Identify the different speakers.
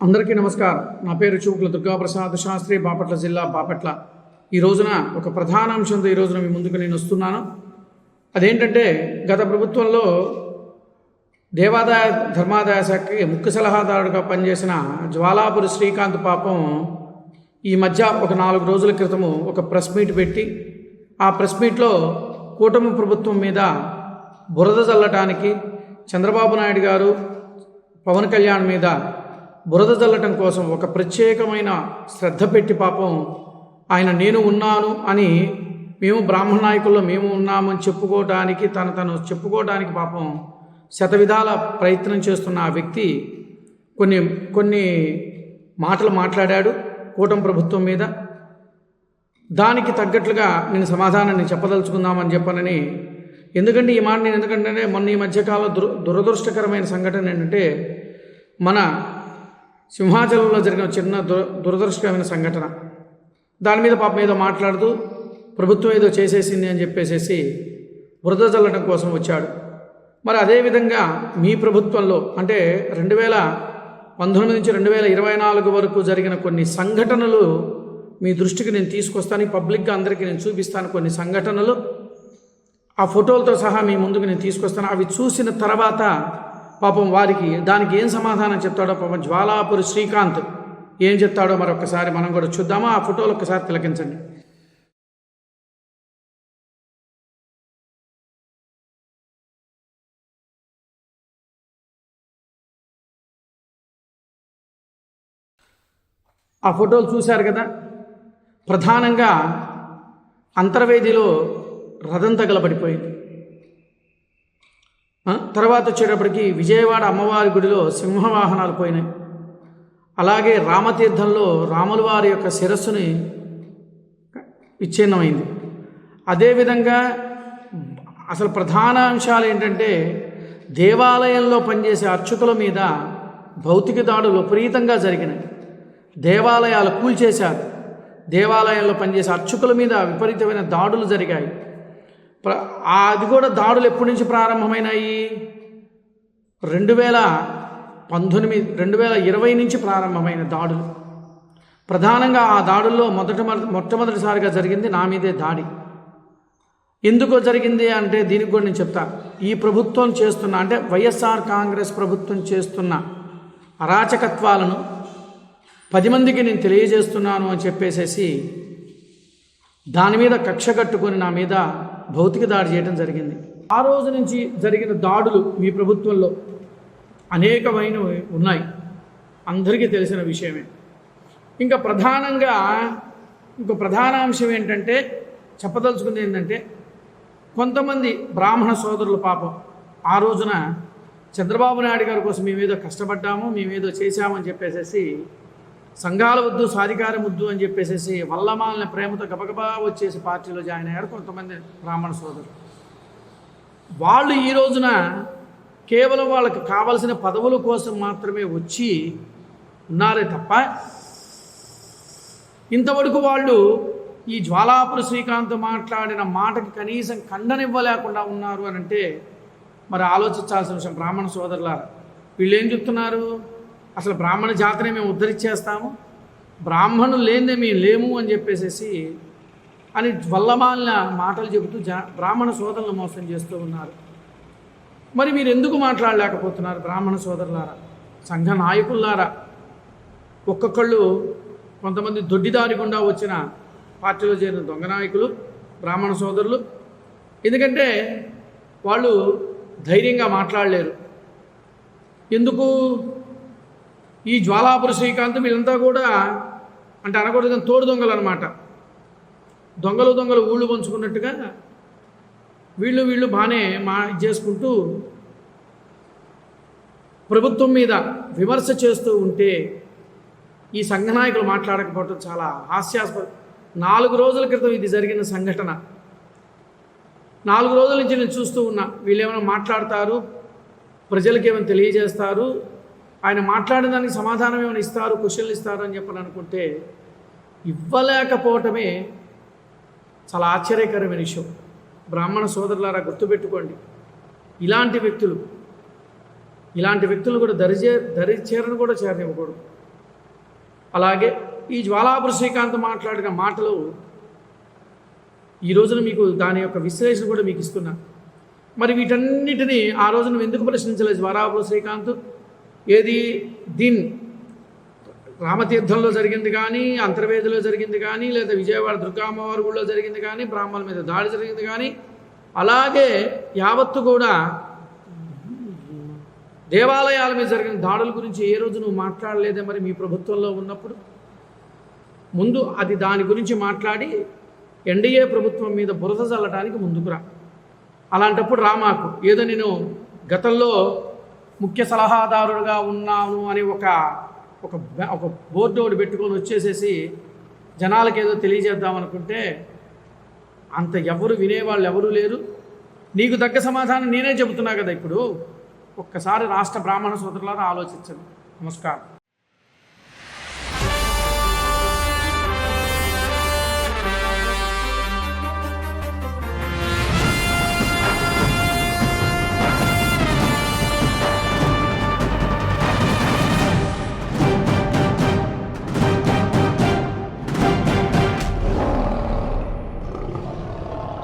Speaker 1: అందరికీ నమస్కారం. నా పేరు చూపుల దుర్గాప్రసాద్ శాస్త్రి, బాపట్ల జిల్లా బాపట్ల. ఈ రోజున ఒక ప్రధాన అంశంతో ఈ రోజున మీ ముందుకు నేను వస్తున్నాను. అదేంటంటే, గత ప్రభుత్వంలో దేవాదాయ ధర్మాదాయ శాఖకి ముఖ్య సలహాదారుడిగా పనిచేసిన జ్వాలాపురి శ్రీకాంత్ పాపం ఈ మధ్య ఒక 4 రోజుల క్రితము ఒక ప్రెస్ మీట్ పెట్టి, ఆ ప్రెస్ మీట్లో కూటమి ప్రభుత్వం మీద బురద చల్లటానికి చంద్రబాబు నాయుడు గారు పవన్ కళ్యాణ్ మీద బురద చల్లటం కోసం ఒక ప్రత్యేకమైన శ్రద్ధ పెట్టి పాపం ఆయన నేను ఉన్నాను అని, మేము బ్రాహ్మణ నాయకుల్లో మేము ఉన్నామని చెప్పుకోవడానికి తను చెప్పుకోవడానికి పాపం శతవిధాల ప్రయత్నం చేస్తున్న ఆ వ్యక్తి కొన్ని మాటలు మాట్లాడాడు కూటమి ప్రభుత్వం మీద. దానికి తగ్గట్లుగా నేను సమాధానాన్ని చెప్పదలుచుకుందామని చెప్పనని. ఎందుకంటే ఈ మాట నేను ఎందుకంటే మొన్న ఈ మధ్యకాలం దురదృష్టకరమైన సంఘటన ఏంటంటే, మన సింహాచలంలో జరిగిన చిన్న దురదృష్టకరమైన సంఘటన. దాని మీద పాపం ఏదో మాట్లాడుతూ ప్రభుత్వం ఏదో చేసేసింది అని చెప్పేసి బురద చల్లడం కోసం వచ్చాడు. మరి అదేవిధంగా మీ ప్రభుత్వంలో అంటే 2019 నుంచి 2024 వరకు జరిగిన కొన్ని సంఘటనలు మీ దృష్టికి నేను తీసుకొస్తాను. పబ్లిక్గా అందరికీ నేను చూపిస్తాను కొన్ని సంఘటనలు, ఆ ఫోటోలతో సహా మీ ముందుకు నేను తీసుకొస్తాను. అవి చూసిన తర్వాత పాపం దానికి ఏం సమాధానం చెప్తాడో పాపం జ్వాలాపురి శ్రీకాంత్ ఏం చెప్తాడో మరొకసారి మనం కూడా చూద్దామా. ఆ ఫోటోలు ఒక్కసారి తిలకించండి. ఆ ఫోటోలు చూశారు కదా. ప్రధానంగా అంతర్వేదిలో రథం తగలబడిపోయింది. తర్వాత వచ్చేటప్పటికి విజయవాడ అమ్మవారి గుడిలో సింహవాహనాలు పోయినాయి. అలాగే రామతీర్థంలో రాముల వారి యొక్క శిరస్సుని విచ్ఛిన్నమైంది. అదేవిధంగా అసలు ప్రధాన అంశాలు ఏంటంటే, దేవాలయంలో పనిచేసే అర్చకుల మీద భౌతిక దాడులు విపరీతంగా జరిగినాయి. దేవాలయాలు కూల్చేశారు. దేవాలయంలో పనిచేసే అర్చకుల మీద విపరీతమైన దాడులు జరిగాయి. అది కూడా దాడులు ఎప్పటి నుంచి ప్రారంభమైనాయి? 2020 నుంచి ప్రారంభమైన దాడులు. ప్రధానంగా ఆ దాడుల్లో మొట్టమొదటిసారిగా జరిగింది నా మీదే దాడి. ఎందుకు జరిగింది అంటే దీనికి కూడా నేను చెప్తాను. ఈ ప్రభుత్వం చేస్తున్న అంటే వైఎస్ఆర్ కాంగ్రెస్ ప్రభుత్వం చేస్తున్న అరాచకత్వాలను 10 మందికి నేను తెలియజేస్తున్నాను అని చెప్పేసి దాని మీద కక్ష కట్టుకొని నా మీద భౌతిక దాడి చేయడం జరిగింది. ఆ రోజు నుంచి జరిగిన దాడులు మీ ప్రభుత్వంలో అనేకమైనవి ఉన్నాయి, అందరికీ తెలిసిన విషయమే. ఇంకా ప్రధానంగా ఇంకో ప్రధాన అంశం ఏంటంటే, చెప్పదలుచుకుంది ఏంటంటే, కొంతమంది బ్రాహ్మణ సోదరులు పాపం ఆ రోజున చంద్రబాబు నాయుడు గారి కోసం మేమేదో కష్టపడ్డాము, మేమేదో చేశామని చెప్పేసి సంఘాల వద్దు సాధికారం వద్దు అని చెప్పేసి వల్లమాలని ప్రేమతో గబగబా వచ్చేసి పార్టీలో జాయిన్ అయ్యారు కొంతమంది బ్రాహ్మణ సోదరులు. వాళ్ళు ఈ రోజున కేవలం వాళ్ళకి కావలసిన పదవుల కోసం మాత్రమే వచ్చి ఉన్నారే తప్ప, ఇంతవరకు వాళ్ళు ఈ జ్వాలాపురి శ్రీకాంత్ మాట్లాడిన మాటకి కనీసం ఖండనివ్వలేకుండా ఉన్నారు అని అంటే మరి ఆలోచించాల్సిన విషయం. బ్రాహ్మణ సోదరులారా, వీళ్ళు ఏం చెప్తున్నారు? అసలు బ్రాహ్మణ జాతిని మేము ఉద్ధరించేస్తాము, బ్రాహ్మణులు లేనిదే మేము లేము అని చెప్పేసి అని వల్లమాలిన మాటలు చెబుతూ బ్రాహ్మణ సోదరులను మోసం చేస్తూ ఉన్నారు. మరి మీరు ఎందుకు మాట్లాడలేకపోతున్నారు బ్రాహ్మణ సోదరులారా, సంఘ నాయకులారా? ఒక్కొక్కళ్ళు కొంతమంది దొడ్డిదారి గుండా వచ్చిన పార్టీలో చేరిన దొంగ నాయకులు బ్రాహ్మణ సోదరులు. ఎందుకంటే వాళ్ళు ధైర్యంగా మాట్లాడలేరు. ఎందుకు? ఈ జ్వాలాపురి శ్రీకాంత్ వీళ్ళంతా కూడా అంటే అనకూడదు తోడు దొంగలు అనమాట. దొంగలు ఊళ్ళు పంచుకున్నట్టుగా వీళ్ళు బాగానే చేసుకుంటూ ప్రభుత్వం మీద విమర్శ చేస్తూ ఉంటే ఈ సంఘ నాయకులు మాట్లాడకపోవడం చాలా హాస్యాస్పదం. 4 రోజుల క్రితం ఇది జరిగిన సంఘటన. 4 రోజుల నుంచి నేను చూస్తూ ఉన్నా. వీళ్ళు ఏమైనా మాట్లాడతారు, ప్రజలకి ఏమైనా తెలియజేస్తారు, ఆయన మాట్లాడిన దానికి సమాధానం ఏమైనా ఇస్తారు, క్వశ్చన్లు ఇస్తారు అని చెప్పని అనుకుంటే ఇవ్వలేకపోవటమే చాలా ఆశ్చర్యకరమైన విషయం. బ్రాహ్మణ సోదరులారా గుర్తుపెట్టుకోండి, ఇలాంటి వ్యక్తులు కూడా దరి చేరను కూడా చేరనివ్వకూడదు. అలాగే ఈ జ్వాలాపురి శ్రీకాంత్ మాట్లాడిన మాటలు ఈ రోజున మీకు దాని యొక్క విశ్లేషణ కూడా మీకు ఇస్తున్నా. మరి వీటన్నిటినీ ఆ రోజు నువ్వు ఎందుకు ప్రశ్నించలేదు జ్వాలాపురి శ్రీకాంత్? ఏది దీన్ రామతీర్థంలో జరిగింది కానీ, అంతర్వేదిలో జరిగింది కానీ, లేదా విజయవాడ దుర్గామ్మవారి గుడిలో జరిగింది కానీ, బ్రాహ్మణుల మీద దాడి జరిగింది కానీ, అలాగే యావత్తు కూడా దేవాలయాల మీద జరిగిన దాడుల గురించి ఏ రోజు నువ్వు మాట్లాడలేదే మరి మీ ప్రభుత్వంలో ఉన్నప్పుడు? ముందు అది దాని గురించి మాట్లాడి ఎన్డీఏ ప్రభుత్వం మీద బురద చల్లడానికి ముందుకురా. అలాంటప్పుడు రామాకు ఏదో నేను గతంలో ముఖ్య సలహాదారుడుగా ఉన్నాను అని ఒక బోర్డు ఒకటి పెట్టుకొని వచ్చేసేసి జనాలకు ఏదో తెలియజేద్దాం అనుకుంటే అంత ఎవరు వినేవాళ్ళు ఎవరూ లేరు. నీకు తగ్గ సమాధానం నేనే చెబుతున్నా కదా. ఇప్పుడు ఒక్కసారి రాష్ట్ర బ్రాహ్మణ సోదరులారా ఆలోచించండి. నమస్కారం.